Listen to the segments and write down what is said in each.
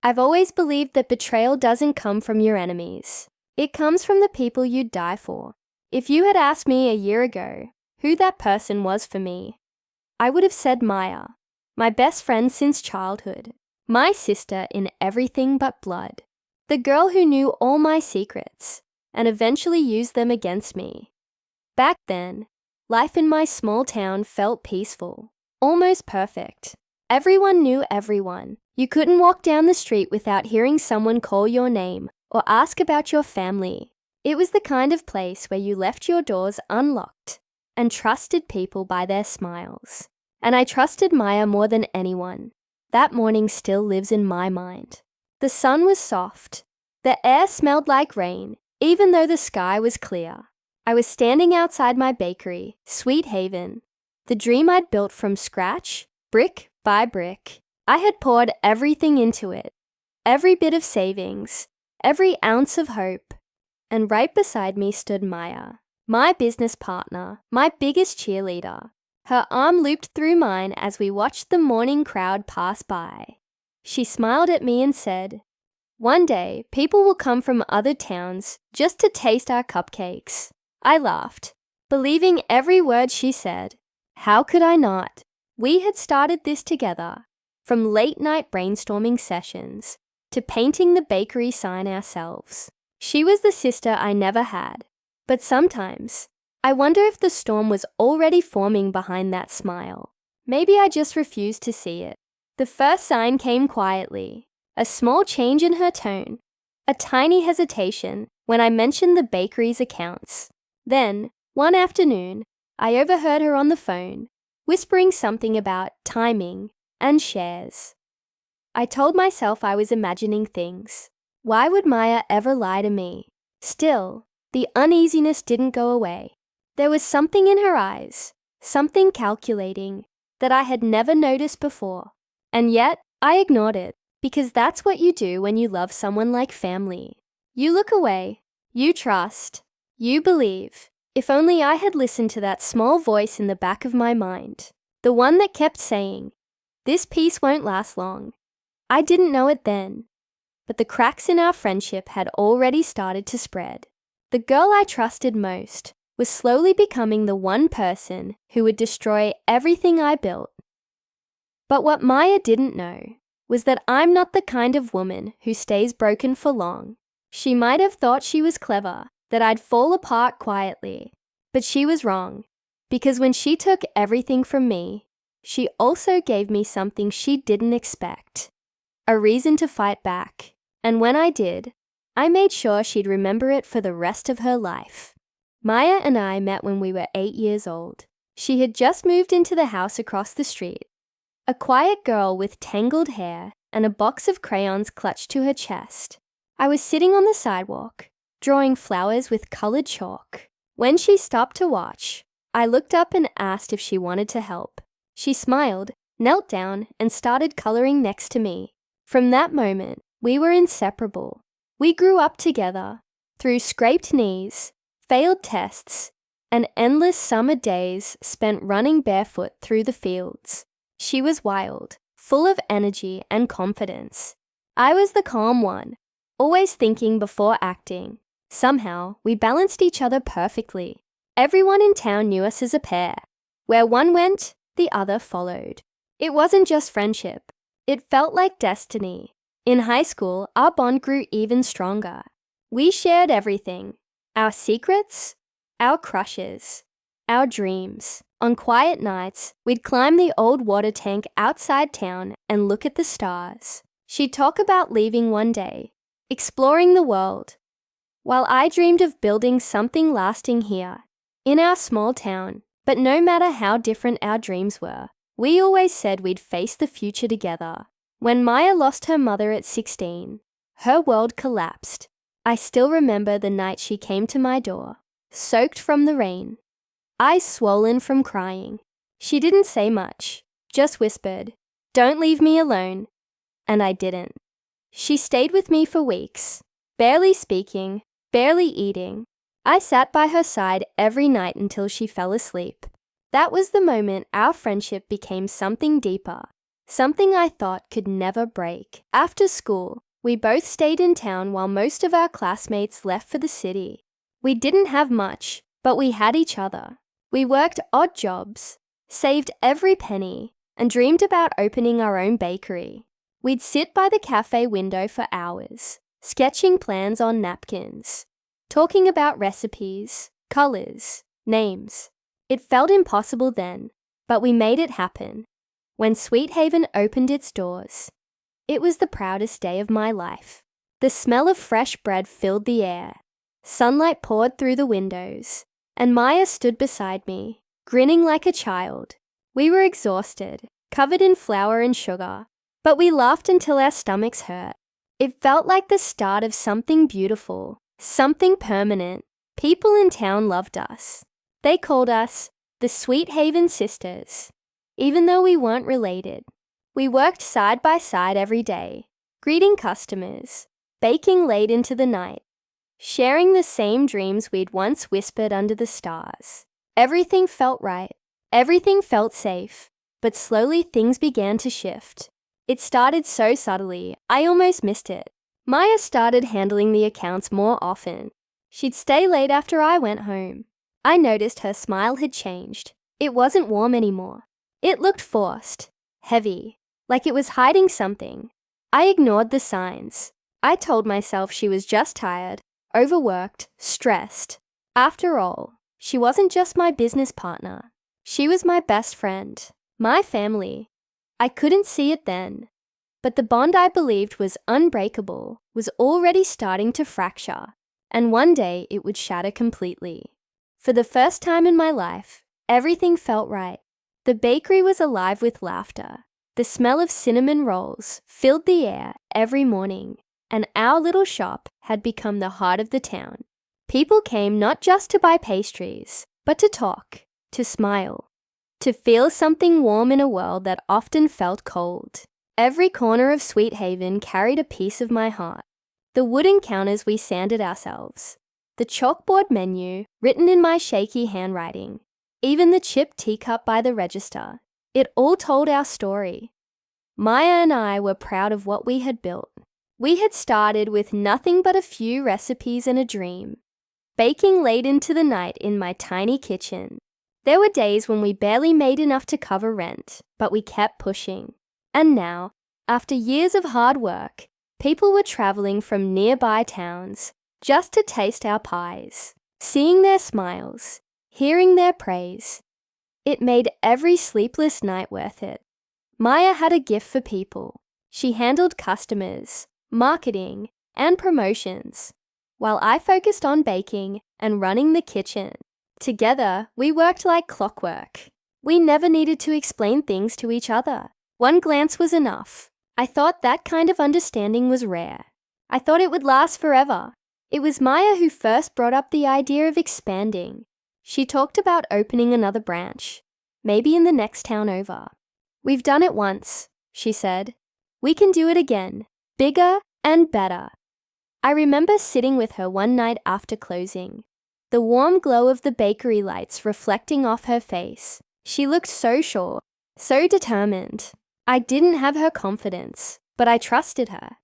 I've always believed that betrayal doesn't come from your enemies. It comes from the people you'd die for. If you had asked me a year ago who that person was for me, I would have said Maya, my best friend since childhood, my sister in everything but blood, the girl who knew all my secrets and eventually used them against me. Back then, life in my small town felt peaceful, almost perfect. Everyone knew everyone. You couldn't walk down the street without hearing someone call your name or ask about your family. It was the kind of place where you left your doors unlocked and trusted people by their smiles. And I trusted Maya more than anyone. That morning still lives in my mind. The sun was soft. The air smelled like rain, even though the sky was clear. I was standing outside my bakery, Sweet Haven, the dream I'd built from scratch, brick by brick. I had poured everything into it, every bit of savings, every ounce of hope. And right beside me stood Maya, my business partner, my biggest cheerleader. Her arm looped through mine as we watched the morning crowd pass by. She smiled at me and said, "One day, people will come from other towns just to taste our cupcakes." I laughed, believing every word she said. How could I not? We had started this together, from late-night brainstorming sessions to painting the bakery sign ourselves. She was the sister I never had, but sometimes I wonder if the storm was already forming behind that smile. Maybe I just refused to see it. The first sign came quietly, a small change in her tone, a tiny hesitation when I mentioned the bakery's accounts. Then, one afternoon, I overheard her on the phone, whispering something about timing and shares. I told myself I was imagining things. Why would Maya ever lie to me? Still, the uneasiness didn't go away. There was something in her eyes, something calculating, that I had never noticed before. And yet, I ignored it, because that's what you do when you love someone like family. You look away, you trust, you believe. If only I had listened to that small voice in the back of my mind, the one that kept saying, "This peace won't last long." I didn't know it then, but the cracks in our friendship had already started to spread. The girl I trusted most was slowly becoming the one person who would destroy everything I built. But what Maya didn't know was that I'm not the kind of woman who stays broken for long. She might have thought she was clever, that I'd fall apart quietly, but she was wrong, because when she took everything from me, she also gave me something she didn't expect, a reason to fight back. And when I did, I made sure she'd remember it for the rest of her life. Maya and I met when we were 8 years old. She had just moved into the house across the street, a quiet girl with tangled hair and a box of crayons clutched to her chest. I was sitting on the sidewalk, drawing flowers with colored chalk. When she stopped to watch, I looked up and asked if she wanted to help. She smiled, knelt down, and started coloring next to me. From that moment, we were inseparable. We grew up together, through scraped knees, failed tests, and endless summer days spent running barefoot through the fields. She was wild, full of energy and confidence. I was the calm one, always thinking before acting. Somehow, we balanced each other perfectly. Everyone in town knew us as a pair. Where one went, the other followed. It wasn't just friendship. It felt like destiny. In high school, our bond grew even stronger. We shared everything. Our secrets, our crushes, our dreams. On quiet nights, we'd climb the old water tank outside town and look at the stars. She'd talk about leaving one day, exploring the world, while I dreamed of building something lasting here, in our small town. But no matter how different our dreams were, we always said we'd face the future together. When Maya lost her mother at 16, her world collapsed. I still remember the night she came to my door, soaked from the rain, eyes swollen from crying. She didn't say much, just whispered, "Don't leave me alone." And I didn't. She stayed with me for weeks, barely speaking, barely eating. I sat by her side every night until she fell asleep. That was the moment our friendship became something deeper, something I thought could never break. After school, we both stayed in town while most of our classmates left for the city. We didn't have much, but we had each other. We worked odd jobs, saved every penny, and dreamed about opening our own bakery. We'd sit by the cafe window for hours, sketching plans on napkins, talking about recipes, colors, names. It felt impossible then, but we made it happen. When Sweet Haven opened its doors, it was the proudest day of my life. The smell of fresh bread filled the air. Sunlight poured through the windows, and Maya stood beside me, grinning like a child. We were exhausted, covered in flour and sugar, but we laughed until our stomachs hurt. It felt like the start of something beautiful, something permanent. People in town loved us. They called us the Sweet Haven Sisters, even though we weren't related. We worked side by side every day, greeting customers, baking late into the night, sharing the same dreams we'd once whispered under the stars. Everything felt right. Everything felt safe. But slowly things began to shift. It started so subtly, I almost missed it. Maya started handling the accounts more often. She'd stay late after I went home. I noticed her smile had changed. It wasn't warm anymore. It looked forced, heavy, like it was hiding something. I ignored the signs. I told myself she was just tired, overworked, stressed. After all, she wasn't just my business partner. She was my best friend, my family. I couldn't see it then, but the bond I believed was unbreakable was already starting to fracture, and one day it would shatter completely. For the first time in my life, everything felt right. The bakery was alive with laughter. The smell of cinnamon rolls filled the air every morning, and our little shop had become the heart of the town. People came not just to buy pastries, but to talk, to smile, to feel something warm in a world that often felt cold. Every corner of Sweet Haven carried a piece of my heart. The wooden counters we sanded ourselves, the chalkboard menu written in my shaky handwriting, even the chipped teacup by the register. It all told our story. Maya and I were proud of what we had built. We had started with nothing but a few recipes and a dream, baking late into the night in my tiny kitchen. There were days when we barely made enough to cover rent, but we kept pushing. And now, after years of hard work, people were traveling from nearby towns just to taste our pies, seeing their smiles, hearing their praise. It made every sleepless night worth it. Maya had a gift for people. She handled customers, marketing, and promotions, while I focused on baking and running the kitchen. Together, we worked like clockwork. We never needed to explain things to each other. One glance was enough. I thought that kind of understanding was rare. I thought it would last forever. It was Maya who first brought up the idea of expanding. She talked about opening another branch, maybe in the next town over. "We've done it once," she said. "We can do it again, bigger and better." I remember sitting with her one night after closing, the warm glow of the bakery lights reflecting off her face. She looked so sure, so determined. I didn't have her confidence, but I trusted her.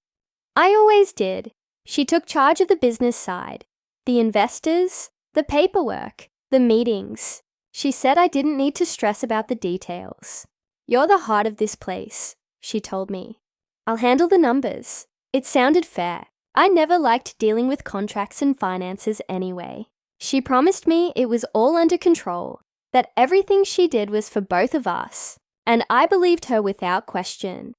I always did. She took charge of the business side, the investors, the paperwork, the meetings. She said I didn't need to stress about the details. "You're the heart of this place," she told me. "I'll handle the numbers." It sounded fair. I never liked dealing with contracts and finances anyway. She promised me it was all under control, that everything she did was for both of us, and I believed her without question.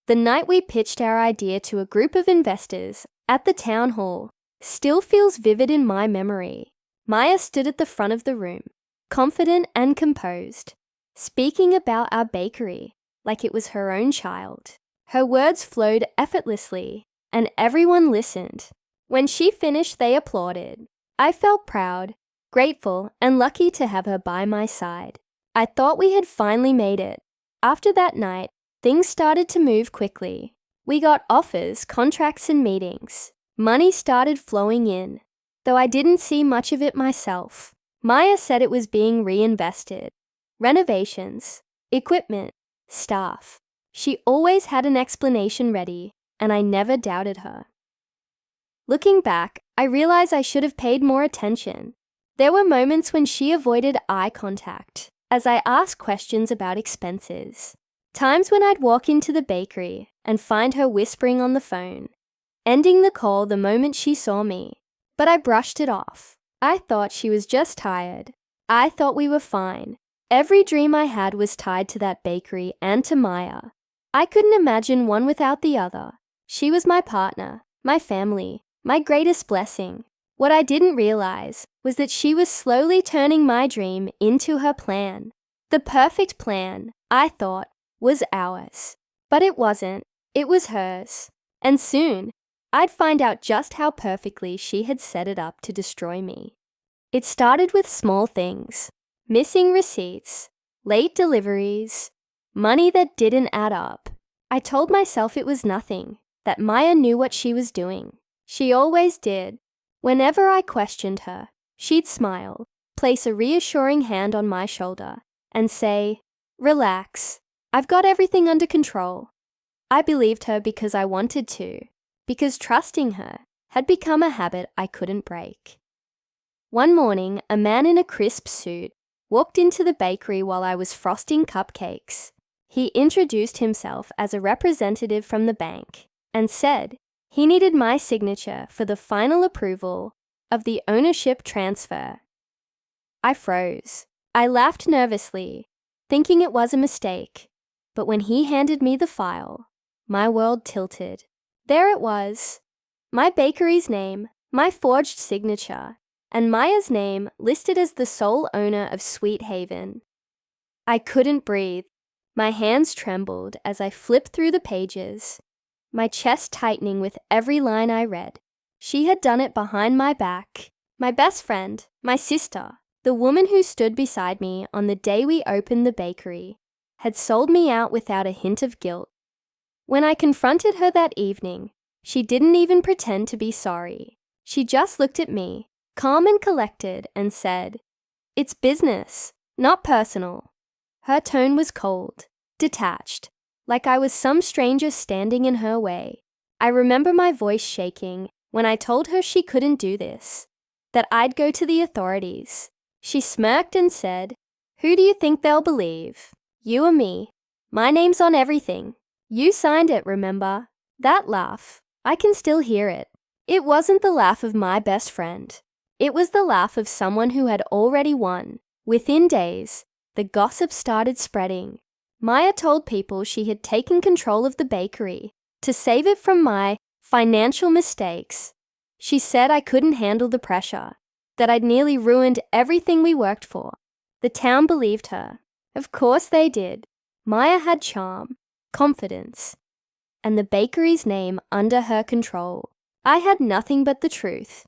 The night we pitched our idea to a group of investors at the town hall still feels vivid in my memory. Maya stood at the front of the room, confident and composed, speaking about our bakery like it was her own child. Her words flowed effortlessly, and everyone listened. When she finished, they applauded. I felt proud, grateful, and lucky to have her by my side. I thought we had finally made it. After that night, things started to move quickly. We got offers, contracts, and meetings. Money started flowing in, though I didn't see much of it myself. Maya said it was being reinvested. Renovations, equipment, staff. She always had an explanation ready, and I never doubted her. Looking back, I realize I should have paid more attention. There were moments when she avoided eye contact as I asked questions about expenses. Times when I'd walk into the bakery and find her whispering on the phone, ending the call the moment she saw me. But I brushed it off. I thought she was just tired. I thought we were fine. Every dream I had was tied to that bakery and to Maya. I couldn't imagine one without the other. She was my partner, my family, my greatest blessing. What I didn't realize was that she was slowly turning my dream into her plan. The perfect plan, I thought, was ours. But it wasn't. It was hers. And soon, I'd find out just how perfectly she had set it up to destroy me. It started with small things: missing receipts, late deliveries, money that didn't add up. I told myself it was nothing, that Maya knew what she was doing. She always did. Whenever I questioned her, she'd smile, place a reassuring hand on my shoulder, and say, "Relax, I've got everything under control." I believed her because I wanted to, because trusting her had become a habit I couldn't break. One morning, a man in a crisp suit walked into the bakery while I was frosting cupcakes. He introduced himself as a representative from the bank and said he needed my signature for the final approval of the ownership transfer. I froze. I laughed nervously, thinking it was a mistake. But when he handed me the file, my world tilted. There it was, my bakery's name, my forged signature, and Maya's name listed as the sole owner of Sweet Haven. I couldn't breathe. My hands trembled as I flipped through the pages, my chest tightening with every line I read. She had done it behind my back. My best friend, my sister, the woman who stood beside me on the day we opened the bakery, had sold me out without a hint of guilt. When I confronted her that evening, she didn't even pretend to be sorry. She just looked at me, calm and collected, and said, "It's business, not personal." Her tone was cold, detached, like I was some stranger standing in her way. I remember my voice shaking when I told her she couldn't do this, that I'd go to the authorities. She smirked and said, "Who do you think they'll believe? You or me? My name's on everything. You signed it, remember?" That laugh, I can still hear it. It wasn't the laugh of my best friend. It was the laugh of someone who had already won. Within days, the gossip started spreading. Maya told people she had taken control of the bakery to save it from my financial mistakes. She said I couldn't handle the pressure, that I'd nearly ruined everything we worked for. The town believed her. Of course they did. Maya had charm, confidence, and the bakery's name under her control. I had nothing but the truth,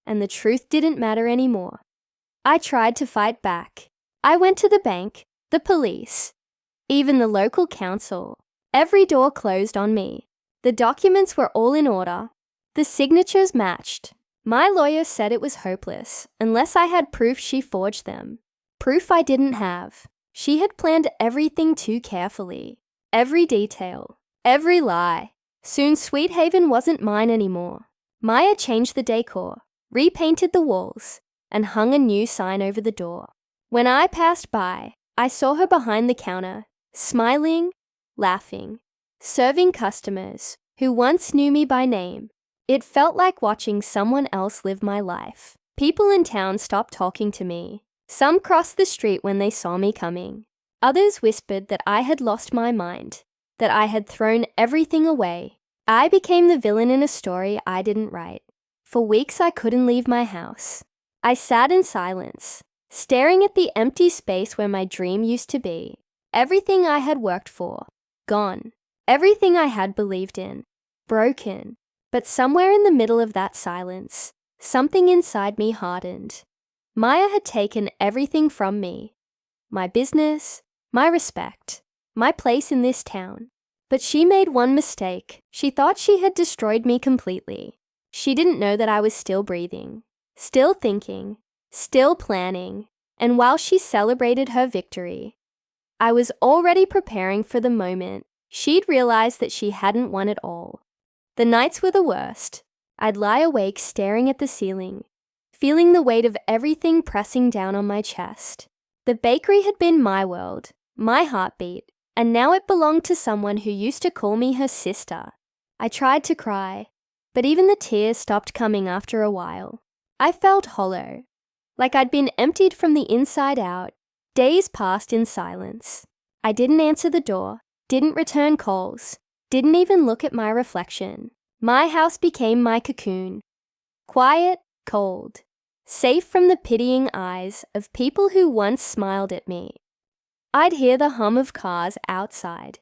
and the truth didn't matter anymore. I tried to fight back. I went to the bank, the police, even the local council. Every door closed on me. The documents were all in order. The signatures matched. My lawyer said it was hopeless unless I had proof she forged them. Proof I didn't have. She had planned everything too carefully. Every detail, every lie. Soon Sweet Haven wasn't mine anymore. Maya changed the decor, repainted the walls, and hung a new sign over the door. When I passed by, I saw her behind the counter, smiling, laughing, serving customers who once knew me by name. It felt like watching someone else live my life. People in town stopped talking to me. Some crossed the street when they saw me coming. Others whispered that I had lost my mind, that I had thrown everything away. I became the villain in a story I didn't write. For weeks I couldn't leave my house. I sat in silence, staring at the empty space where my dream used to be. Everything I had worked for, gone. Everything I had believed in, broken. But somewhere in the middle of that silence, something inside me hardened. Maya had taken everything from me. My business, my respect, my place in this town. But she made one mistake. She thought she had destroyed me completely. She didn't know that I was still breathing, still thinking, still planning. And while she celebrated her victory, I was already preparing for the moment she'd realized that she hadn't won it all. The nights were the worst. I'd lie awake staring at the ceiling, feeling the weight of everything pressing down on my chest. The bakery had been my world, my heartbeat, and now it belonged to someone who used to call me her sister. I tried to cry, but even the tears stopped coming after a while. I felt hollow, like I'd been emptied from the inside out. Days passed in silence. I didn't answer the door, didn't return calls, didn't even look at my reflection. My house became my cocoon. Quiet, cold, safe from the pitying eyes of people who once smiled at me. I'd hear the hum of cars outside,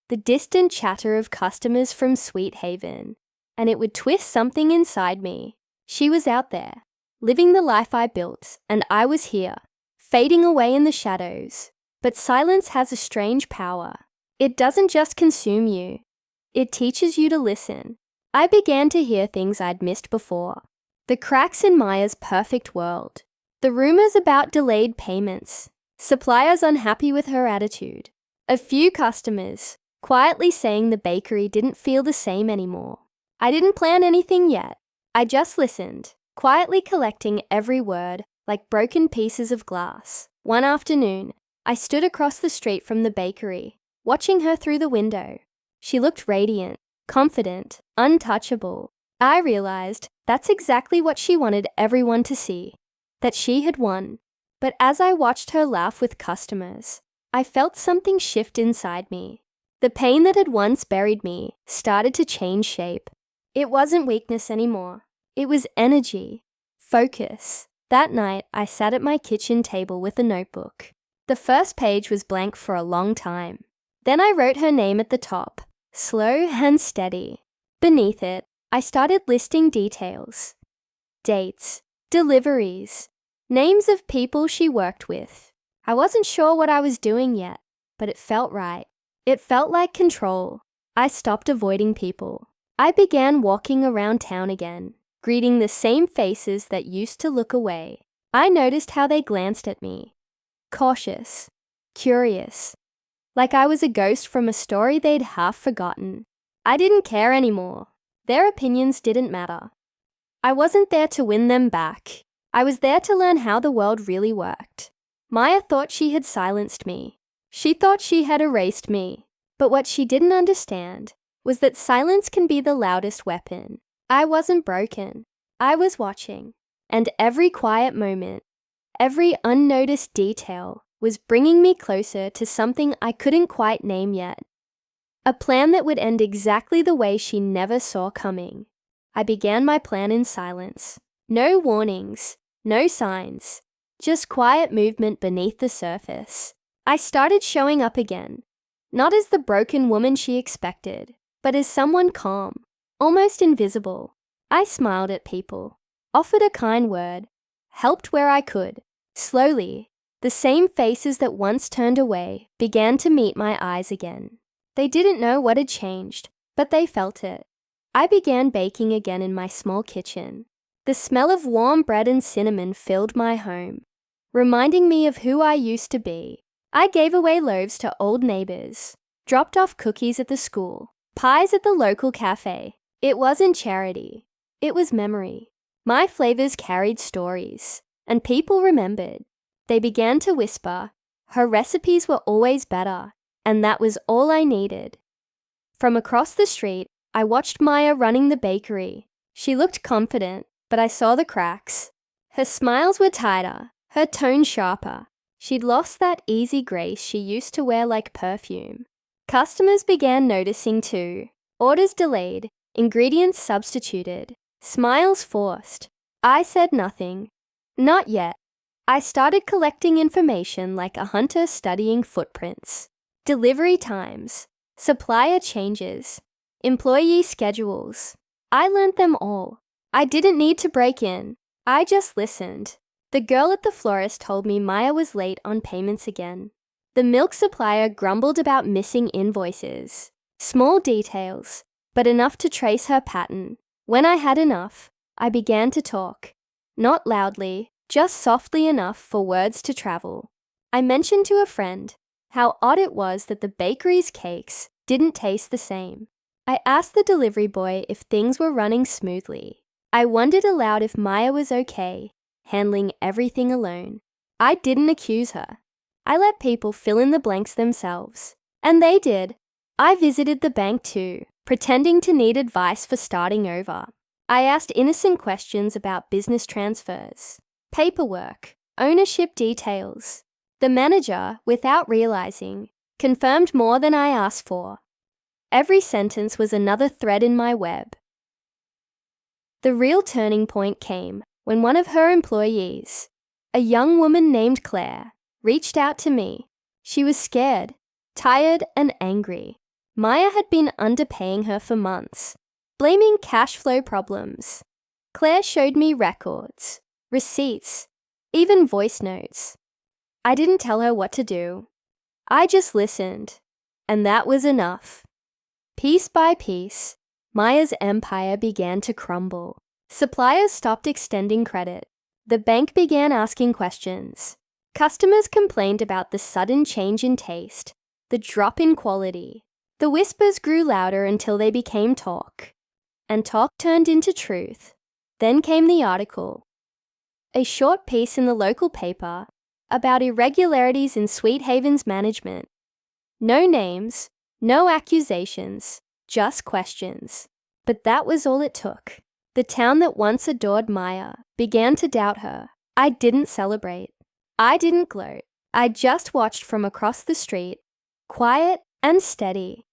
the distant chatter of customers from Sweet Haven, and it would twist something inside me. She was out there, living the life I built, and I was here, fading away in the shadows. But silence has a strange power. It doesn't just consume you, it teaches you to listen. I began to hear things I'd missed before. The cracks in Maya's perfect world. The rumors about delayed payments. Suppliers unhappy with her attitude. A few customers quietly saying the bakery didn't feel the same anymore. I didn't plan anything yet. I just listened, quietly collecting every word like broken pieces of glass. One afternoon, I stood across the street from the bakery, watching her through the window. She looked radiant, confident, untouchable. I realized that's exactly what she wanted everyone to see, that she had won. But as I watched her laugh with customers, I felt something shift inside me. The pain that had once buried me started to change shape. It wasn't weakness anymore. It was energy, focus. That night, I sat at my kitchen table with a notebook. The first page was blank for a long time. Then I wrote her name at the top, slow and steady. Beneath it, I started listing details. Dates, deliveries, names of people she worked with. I wasn't sure what I was doing yet, but it felt right. It felt like control. I stopped avoiding people. I began walking around town again, greeting the same faces that used to look away. I noticed how they glanced at me. Cautious, curious, like I was a ghost from a story they'd half forgotten. I didn't care anymore. Their opinions didn't matter. I wasn't there to win them back. I was there to learn how the world really worked. Maya thought she had silenced me. She thought she had erased me. But what she didn't understand was that silence can be the loudest weapon. I wasn't broken. I was watching. And every quiet moment, every unnoticed detail was bringing me closer to something I couldn't quite name yet. A plan that would end exactly the way she never saw coming. I began my plan in silence. No warnings, no signs, just quiet movement beneath the surface. I started showing up again, not as the broken woman she expected, but as someone calm, almost invisible. I smiled at people, offered a kind word, helped where I could. Slowly, the same faces that once turned away began to meet my eyes again. They didn't know what had changed, but they felt it. I began baking again in my small kitchen. The smell of warm bread and cinnamon filled my home, reminding me of who I used to be. I gave away loaves to old neighbors, dropped off cookies at the school, pies at the local cafe. It wasn't charity. It was memory. My flavors carried stories, and people remembered. They began to whisper, her recipes were always better, and that was all I needed. From across the street, I watched Maya running the bakery. She looked confident, but I saw the cracks. Her smiles were tighter, her tone sharper. She'd lost that easy grace she used to wear like perfume. Customers began noticing too. Orders delayed, ingredients substituted, smiles forced. I said nothing. Not yet. I started collecting information like a hunter studying footprints. Delivery times, supplier changes, employee schedules. I learned them all. I didn't need to break in. I just listened. The girl at the florist told me Maya was late on payments again. The milk supplier grumbled about missing invoices. Small details, but enough to trace her pattern. When I had enough, I began to talk. Not loudly, just softly enough for words to travel. I mentioned to a friend how odd it was that the bakery's cakes didn't taste the same. I asked the delivery boy if things were running smoothly. I wondered aloud if Maya was okay, handling everything alone. I didn't accuse her. I let people fill in the blanks themselves. And they did. I visited the bank too, pretending to need advice for starting over. I asked innocent questions about business transfers, paperwork, ownership details. The manager, without realizing, confirmed more than I asked for. Every sentence was another thread in my web. The real turning point came when one of her employees, a young woman named Claire, reached out to me. She was scared, tired, and angry. Maya had been underpaying her for months, blaming cash flow problems. Claire showed me records, receipts, even voice notes. I didn't tell her what to do. I just listened, and that was enough. Piece by piece, Maya's empire began to crumble. Suppliers stopped extending credit. The bank began asking questions. Customers complained about the sudden change in taste, the drop in quality. The whispers grew louder until they became talk, and talk turned into truth. Then came the article, a short piece in the local paper about irregularities in Sweet Haven's management. No names, no accusations, just questions. But that was all it took. The town that once adored Maya began to doubt her. I didn't celebrate. I didn't gloat. I just watched from across the street, quiet and steady,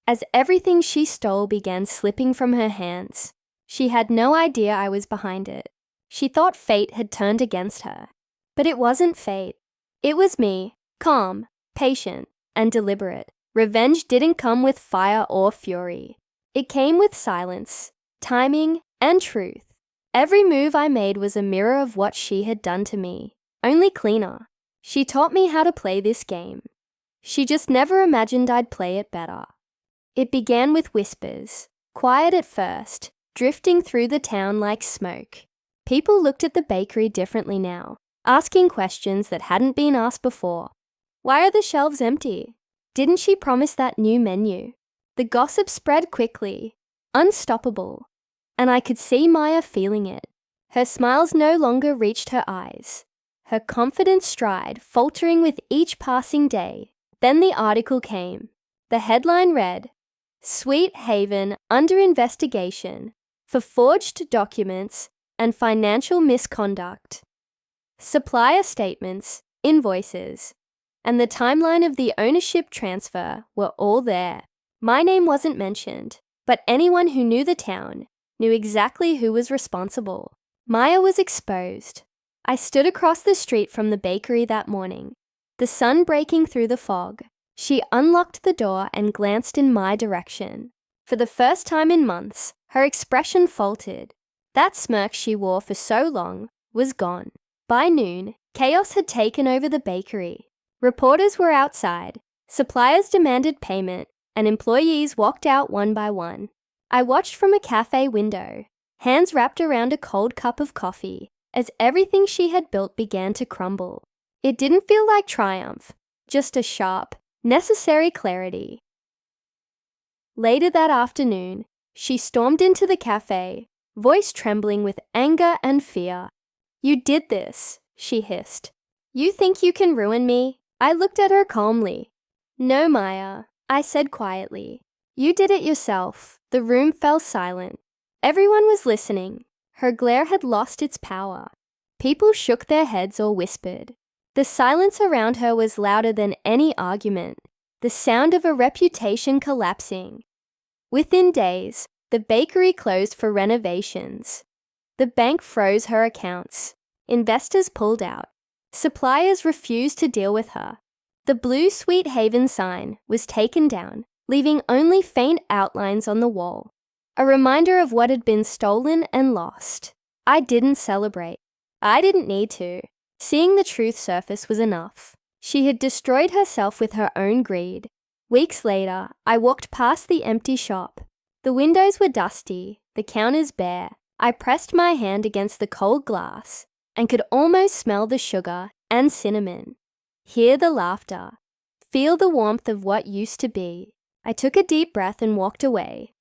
as everything she stole began slipping from her hands. She had no idea I was behind it. She thought fate had turned against her. But it wasn't fate. It was me, calm, patient, and deliberate. Revenge didn't come with fire or fury. It came with silence, timing, and truth. Every move I made was a mirror of what she had done to me, only cleaner. She taught me how to play this game. She just never imagined I'd play it better. It began with whispers, quiet at first, drifting through the town like smoke. People looked at the bakery differently now, asking questions that hadn't been asked before. Why are the shelves empty? Didn't she promise that new menu? The gossip spread quickly, unstoppable, and I could see Maya feeling it. Her smiles no longer reached her eyes, her confident stride faltering with each passing day. Then the article came. The headline read, "Sweet Haven under investigation for forged documents and financial misconduct." Supplier statements, invoices, and the timeline of the ownership transfer were all there. My name wasn't mentioned, but anyone who knew the town knew exactly who was responsible. Maya was exposed. I stood across the street from the bakery that morning, the sun breaking through the fog. She unlocked the door and glanced in my direction. For the first time in months, her expression faltered. That smirk she wore for so long was gone. By noon, chaos had taken over the bakery. Reporters were outside, suppliers demanded payment, and employees walked out one by one. I watched from a cafe window, hands wrapped around a cold cup of coffee, as everything she had built began to crumble. It didn't feel like triumph, just a sharp, necessary clarity. Later that afternoon, she stormed into the cafe, voice trembling with anger and fear. "You did this," she hissed. "You think you can ruin me?" I looked at her calmly. "No, Maya," I said quietly. "You did it yourself." The room fell silent. Everyone was listening. Her glare had lost its power. People shook their heads or whispered. The silence around her was louder than any argument, the sound of a reputation collapsing. Within days, the bakery closed for renovations. The bank froze her accounts. Investors pulled out. Suppliers refused to deal with her. The blue Sweet Haven sign was taken down, leaving only faint outlines on the wall, a reminder of what had been stolen and lost. I didn't celebrate. I didn't need to. Seeing the truth surface was enough. She had destroyed herself with her own greed. Weeks later, I walked past the empty shop. The windows were dusty, the counters bare. I pressed my hand against the cold glass and could almost smell the sugar and cinnamon. Hear the laughter. Feel the warmth of what used to be. I took a deep breath and walked away.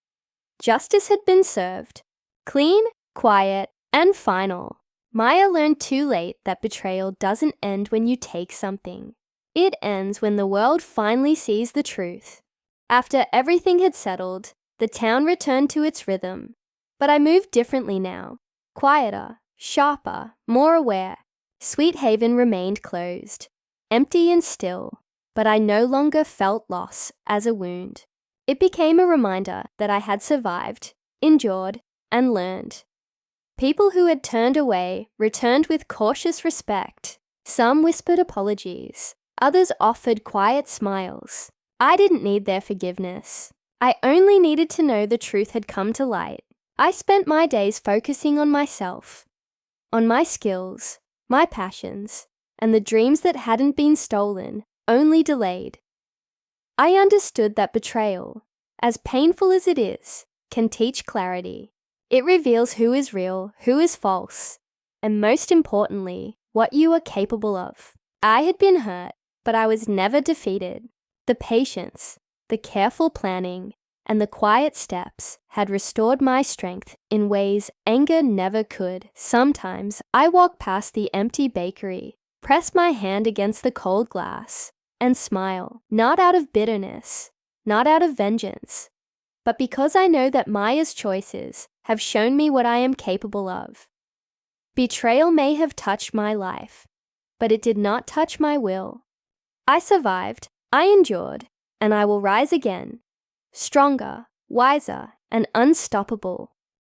Justice had been served. Clean, quiet, and final. Maya learned too late that betrayal doesn't end when you take something. It ends when the world finally sees the truth. After everything had settled, the town returned to its rhythm. But I moved differently now. Quieter, sharper, more aware. Sweet Haven remained closed, empty and still, but I no longer felt loss as a wound. It became a reminder that I had survived, endured, and learned. People who had turned away returned with cautious respect. Some whispered apologies. Others offered quiet smiles. I didn't need their forgiveness. I only needed to know the truth had come to light. I spent my days focusing on myself, on my skills, my passions, and the dreams that hadn't been stolen, only delayed. I understood that betrayal, as painful as it is, can teach clarity. It reveals who is real, who is false, and most importantly, what you are capable of. I had been hurt, but I was never defeated. The patience, the careful planning, and the quiet steps had restored my strength in ways anger never could. Sometimes I walk past the empty bakery, press my hand against the cold glass, and smile, not out of bitterness, not out of vengeance, but because I know that Maya's choices have shown me what I am capable of. Betrayal may have touched my life, but it did not touch my will. I survived, I endured, and I will rise again, stronger, wiser, and unstoppable.